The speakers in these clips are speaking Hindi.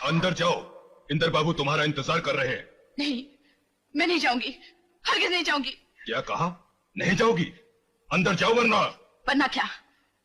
अंदर जाओ, इंदर बाबू तुम्हारा इंतजार कर रहे हैं। नहीं, मैं नहीं जाऊंगी, हरगिज नहीं जाऊंगी। क्या कहा? नहीं जाओगी? अंदर जाओ वरना। वरना क्या?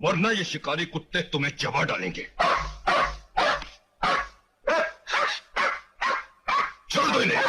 वरना ये शिकारी कुत्ते तुम्हें चबा डालेंगे। छोड़ दो इन्हें।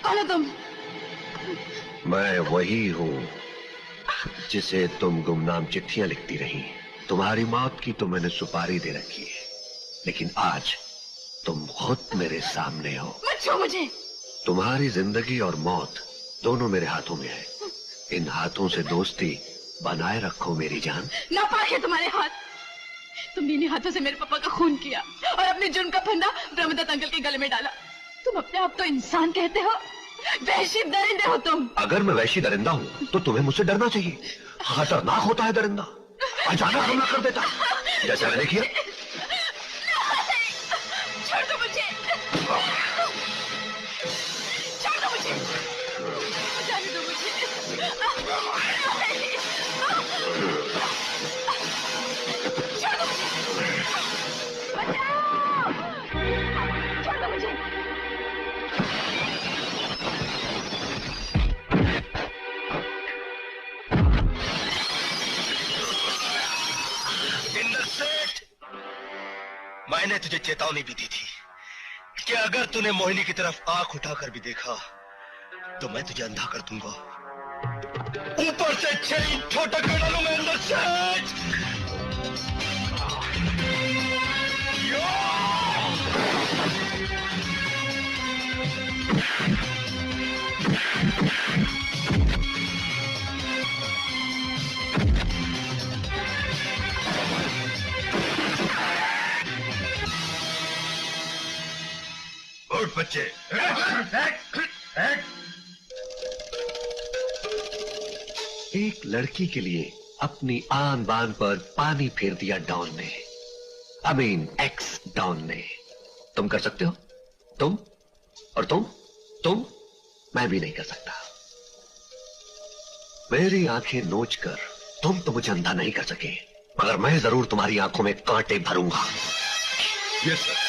कौन हो तुम? मैं वही हूँ जिसे तुम गुमनाम चिट्ठियां लिखती रही। तुम्हारी मौत की तो मैंने सुपारी दे रखी है, लेकिन आज तुम खुद मेरे सामने हो। मत छू मुझे। तुम्हारी जिंदगी और मौत दोनों मेरे हाथों में है। इन हाथों से दोस्ती बनाए रखो मेरी जान। नापाक है तुम्हारे हाथ। तुमने इन्हीं हाथों से मेरे पापा का खून किया और अपने जुर्म का फंदा ब्रह्मदत्त अंकल के गले में डाला। तुम अपने आप तो इंसान कहते हो, वैशी दरिंदे हो तुम। अगर मैं वैशी दरिंदा हूँ तो तुम्हें मुझसे डरना चाहिए। खतरनाक होता है दरिंदा, अचानक हमला कर देता है, जैसे मैंने किया। छोड़ दो मुझे, छोड़ दो मुझे, जाने दो मुझे। छोड़ दो मुझे, बचाओ! छोड़ दो मुझे। मैंने तुझे चेतावनी भी दी थी कि अगर तूने मोहिनी की तरफ आंख उठाकर भी देखा तो मैं तुझे अंधा कर दूंगा। ऊपर से 6 इंच छोटा कर डालूंगा अंदर से। उठ बच्चे। एक लड़की के लिए अपनी आन बान पर पानी फेर दिया डॉन ने। आई मीन एक्स डॉन ने। तुम कर सकते हो? तुम और तुम मैं भी नहीं कर सकता। मेरी आंखें नोचकर तुम तो मुझे अंधा नहीं कर सके, मगर मैं जरूर तुम्हारी आंखों में कांटे भरूंगा। Yes sir.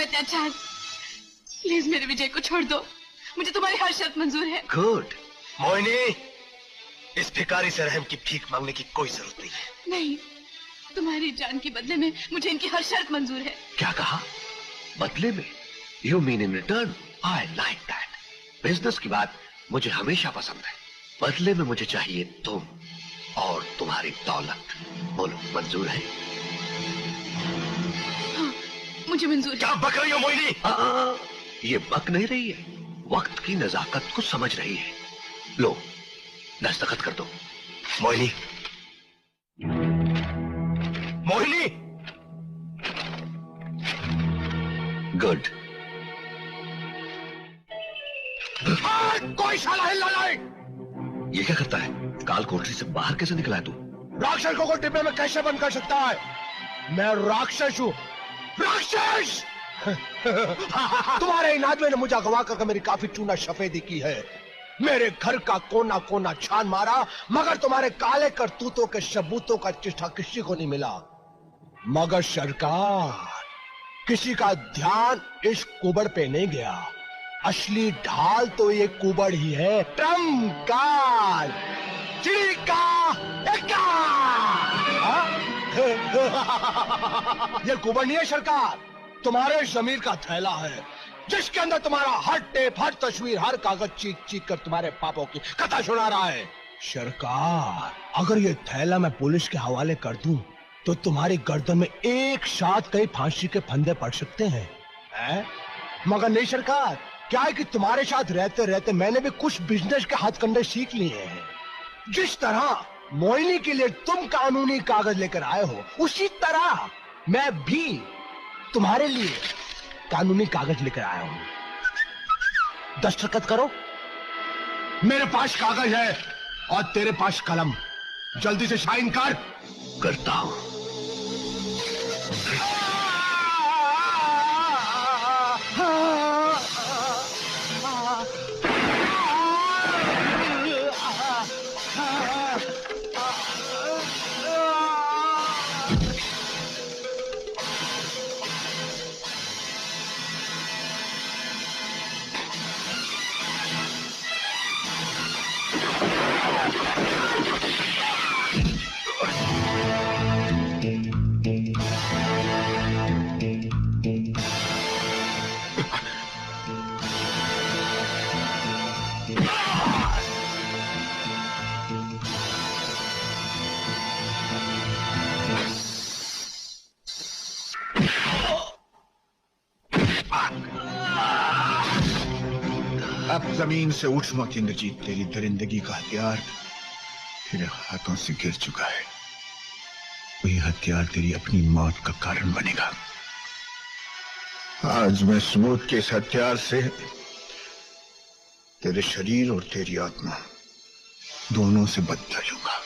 अत्याचार, प्लीज मेरे विजय को छोड़ दो। मुझे तुम्हारी हर शर्त मंजूर है। गुड। मोहिनी, इस भिखारी से रहम की भीख मांगने की कोई जरूरत नहीं है। नहीं, तुम्हारी जान के बदले में मुझे इनकी हर शर्त मंजूर है। क्या कहा? बदले में? You mean in return? I like that. Business की बात मुझे हमेशा पसंद है। बदले में मुझे चाहिए तुम और तुम्हारी दौलत। बोलो, मंजूर है? मुझे मंजूर। क्या बक रही हो मोहिनी? ये बक नहीं रही है, वक्त की नजाकत को समझ रही है। लो, दस्तखत कर दो। मोहिनी, मोहिनी। गुड। कोई साला हिल ना। ये क्या करता है? काल कोठरी से बाहर कैसे निकला है तू? राक्षस को डिब्बे में कैसे बंद कर सकता है? मैं राक्षस हूँ, राक्षस। तुम्हारे इन आदमी ने मुझे अगवा करके मेरी काफी चूना सफेदी की है। मेरे घर का कोना कोना छान मारा, मगर तुम्हारे काले करतूतों के सबूतों का चिट्ठा किसी को नहीं मिला। मगर सरकार, किसी का ध्यान इस कुबड़ पे नहीं गया। असली ढाल तो ये कुबड़ ही है। ट्रम्प कार्ड, चिड़ी का एक्का। हाँ? ये कुबड़ नहीं है सरकार, तुम्हारे जमीर का थैला है, जिसके अंदर तुम्हारा हर टेप, हर तस्वीर, हर कागज चीख चीख कर तुम्हारे पापों की कथा सुना रहा है। सरकार, अगर ये थैला मैं पुलिस के हवाले कर दूं तो तुम्हारी गर्दन में एक साथ कई फांसी के फंदे पड़ सकते हैं, मगर नहीं सरकार, क्या है कि तुम्हारे साथ रहते रहते मैंने भी कुछ बिजनेस के हथकंडे सीख लिए हैं। जिस तरह मोहिनी के लिए तुम कानूनी कागज लेकर आए हो, उसी तरह मैं भी तुम्हारे लिए कानूनी कागज लेकर आया हूं। दस्तखत करो। मेरे पास कागज है और तेरे पास कलम, जल्दी से साइन कर। करता हूं। अब जमीन से उठ मत इंद्रजीत, तेरी दरिंदगी का हथियार तेरे हाथों से गिर चुका है। वही हथियार तेरी अपनी मौत का कारण बनेगा। आज मैं स्मूथ के इस हथियार से तेरे शरीर और तेरी आत्मा दोनों से बदला लूंगा।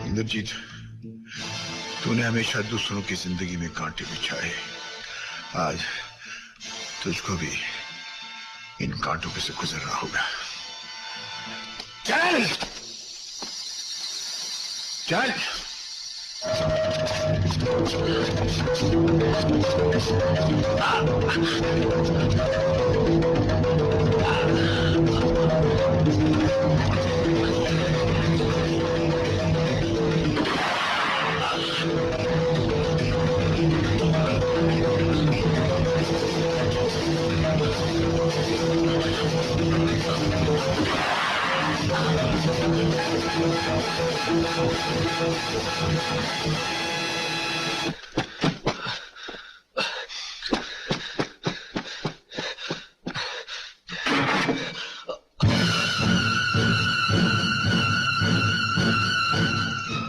इंद्रजीत, तूने हमेशा दूसरों की जिंदगी में कांटे बिछाए, आज तुझको भी इन कांटों में से गुजरना होगा। चल चल।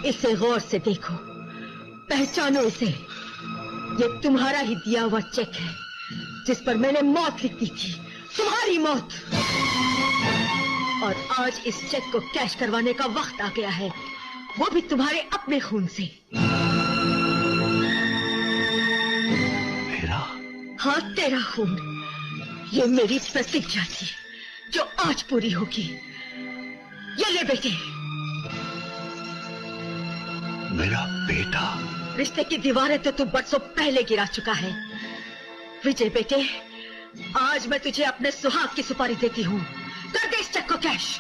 इसे गौर से देखो, पहचानो इसे। ये तुम्हारा ही दिया हुआ चेक है जिस पर मैंने मौत लिख दी थी तुम्हारी मौत। और आज इस चेक को कैश करवाने का वक्त आ गया है, वो भी तुम्हारे अपने खून से। मेरा? हाँ, तेरा खून। ये मेरी प्रतिज्ञा थी जो आज पूरी होगी। ये ले बेटे। मेरा बेटा? रिश्ते की दीवारें तो तू बरसों पहले गिरा चुका है। विजय बेटे, आज मैं तुझे अपने सुहाग की सुपारी देती हूँ। कर दे इस चेक को कैश।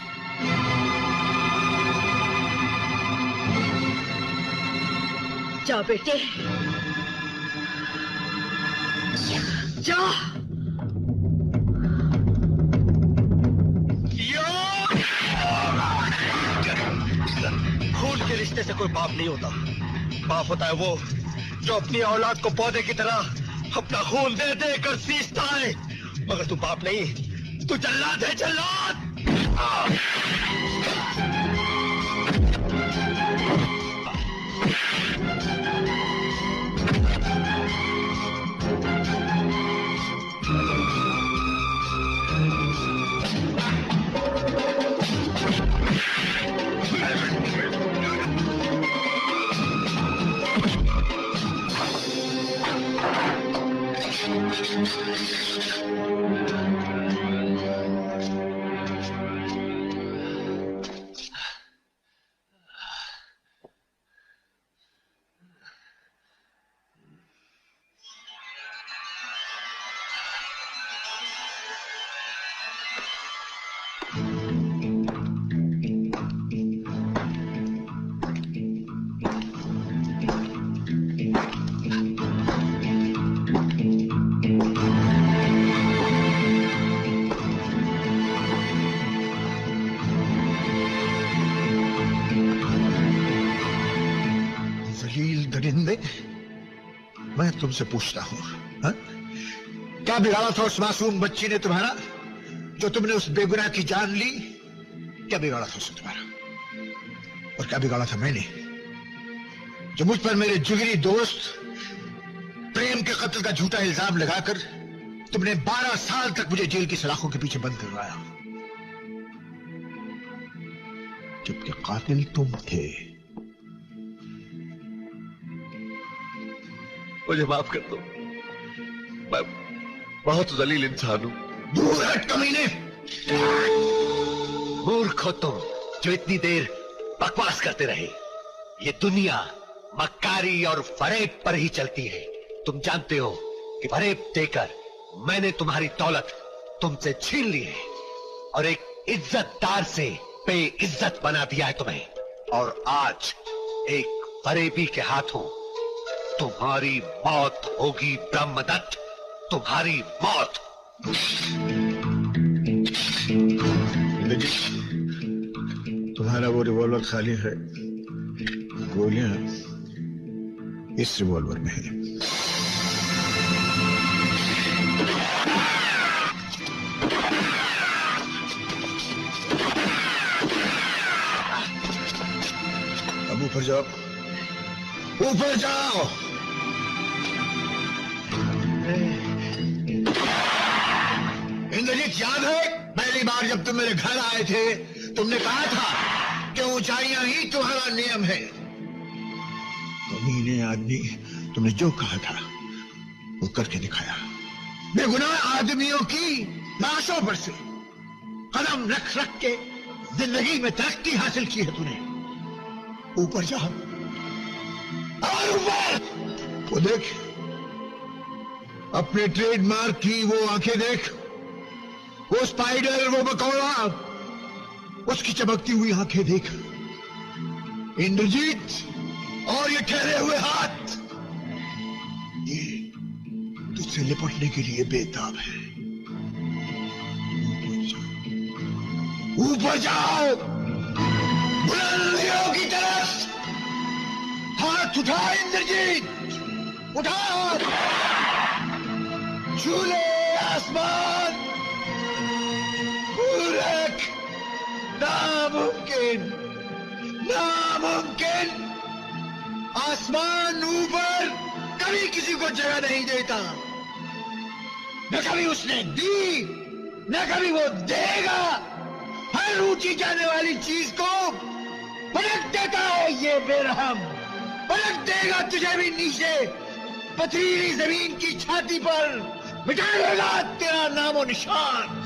जाओ बेटे, जाओ। खून के रिश्ते से कोई बाप नहीं होता। बाप होता है वो जो अपनी औलाद को पौधे की तरह अपना खून दे दे कर सींचता है। मगर तू बाप नहीं, तू जल्लाद है, जल्लाद। मैं तुमसे पूछता हूं, क्या बिगाड़ा था उस मासूम बच्ची ने तुम्हारा, जो तुमने उस बेगुनाह की जान ली? क्या बिगाड़ा था उसने तुम्हारा? और क्या बिगाड़ा था मैंने, जो मुझ पर मेरे जिगरी दोस्त प्रेम के कत्ल का झूठा इल्जाम लगाकर तुमने 12 साल तक मुझे जेल की सलाखों के पीछे बंद करवाया, जबकि कातिल तुम थे। मुझे माफ कर दो, मैं बहुत जलील इंसान हूं। दूर हट कमीने! मूर्ख हो तुम जो इतनी देर बकवास करते रहे। ये दुनिया मक्कारी और फरेब पर ही चलती है। तुम जानते हो कि फरेब देकर मैंने तुम्हारी दौलत तुमसे छीन ली है और एक इज्जतदार से बेइज्जत बना दिया है तुम्हें। और आज एक फरेबी के हाथों तुम्हारी मौत होगी ब्रह्मदत्त, तुम्हारी मौत। तुम्हारा वो रिवॉल्वर खाली है, गोलियां इस रिवॉल्वर में है। अब ऊपर जाओ, ऊपर जाओ। इंद्रजीत, याद है पहली बार जब तुम मेरे घर आए थे, तुमने कहा था कि ऊंचाइयां ही तुम्हारा नियम है। कमीने आदमी, तुमने जो कहा था वो करके दिखाया। बेगुनाह आदमियों की लाशों पर से कदम रख रख के जिंदगी में तरक्की हासिल की है तूने। ऊपर जा, और ऊपर। वो देख, अपने ट्रेडमार्क की वो आंखें देख, वो स्पाइडर, वो मकौड़ा, उसकी चमकती हुई आंखें देख। इंद्रजीत, और ये ठहरे हुए हाथ, ये तुझसे लिपटने के लिए बेताब है। ऊपर जाओ, बुलंदियों की तरफ हाथ उठा इंद्रजीत, उठा, छू ले आसमान। पूरक, नामुमकिन, नामुमकिन। आसमान ऊपर कभी किसी को जगह नहीं देता, न कभी उसने दी, न कभी वो देगा। हर ऊंची जाने वाली चीज को पलट देता है ये बेरहम। पलट देगा तुझे भी नीचे पथरीली जमीन की छाती पर, मिटा देगा तेरा नामो निशान।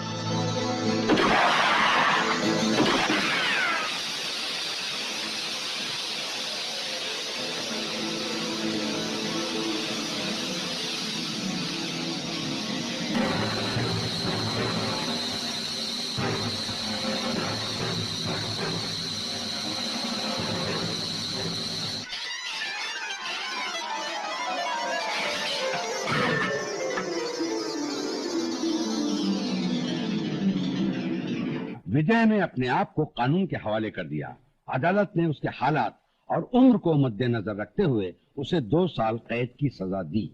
विजय ने अपने आप को कानून के हवाले कर दिया। अदालत ने उसके हालात और उम्र को मद्देनजर रखते हुए उसे 2 साल कैद की सजा दी।